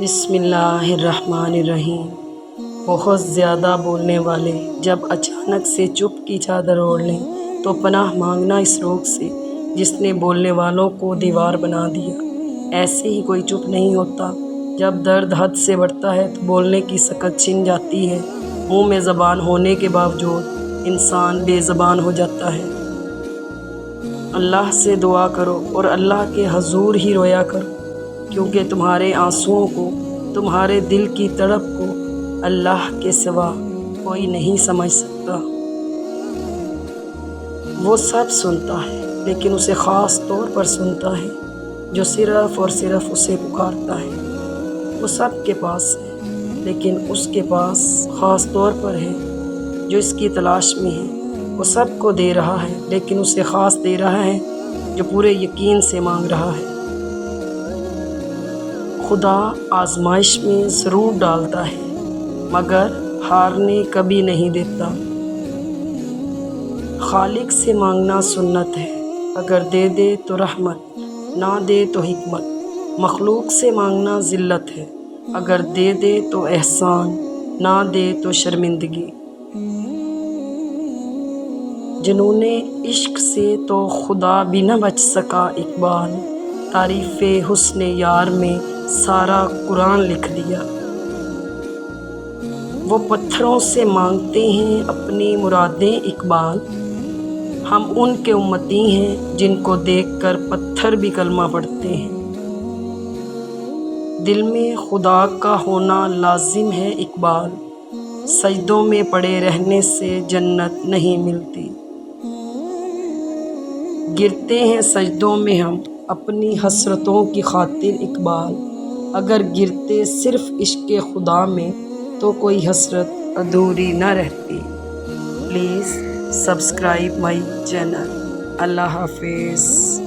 بسم اللہ الرحمن الرحیم۔ بہت زیادہ بولنے والے جب اچانک سے چپ کی چادر اوڑھ لیں تو پناہ مانگنا اس روگ سے جس نے بولنے والوں کو دیوار بنا دیا۔ ایسے ہی کوئی چپ نہیں ہوتا۔ جب درد حد سے بڑھتا ہے تو بولنے کی سکت چھن جاتی ہے۔ منہ میں زبان ہونے کے باوجود انسان بے زبان ہو جاتا ہے۔ اللہ سے دعا کرو اور اللہ کے حضور ہی رویا کرو، کیونکہ تمہارے آنسوؤں کو، تمہارے دل کی تڑپ کو اللہ کے سوا کوئی نہیں سمجھ سکتا۔ وہ سب سنتا ہے لیکن اسے خاص طور پر سنتا ہے جو صرف اور صرف اسے پکارتا ہے۔ وہ سب کے پاس ہے لیکن اس کے پاس خاص طور پر ہے جو اس کی تلاش میں ہے۔ وہ سب کو دے رہا ہے لیکن اسے خاص دے رہا ہے جو پورے یقین سے مانگ رہا ہے۔ خدا آزمائش میں ضرور ڈالتا ہے مگر ہارنے کبھی نہیں دیتا۔ خالق سے مانگنا سنت ہے، اگر دے دے تو رحمت، نہ دے تو حکمت۔ مخلوق سے مانگنا ذلت ہے، اگر دے دے تو احسان، نہ دے تو شرمندگی۔ جنون عشق سے تو خدا بھی نہ بچ سکا اقبال، تعریف حسن یار میں سارا قرآن لکھ دیا۔ وہ پتھروں سے مانگتے ہیں اپنی مرادیں اقبال، ہم ان کے امتی ہیں جن کو دیکھ کر پتھر بھی کلمہ پڑھتے ہیں۔ دل میں خدا کا ہونا لازم ہے اقبال، سجدوں میں پڑے رہنے سے جنت نہیں ملتی۔ گرتے ہیں سجدوں میں ہم اپنی حسرتوں کی خاطر اقبال، اگر گرتے صرف عشق خدا میں تو کوئی حسرت ادھوری نہ رہتی۔ Please subscribe my channel. اللہ حافظ۔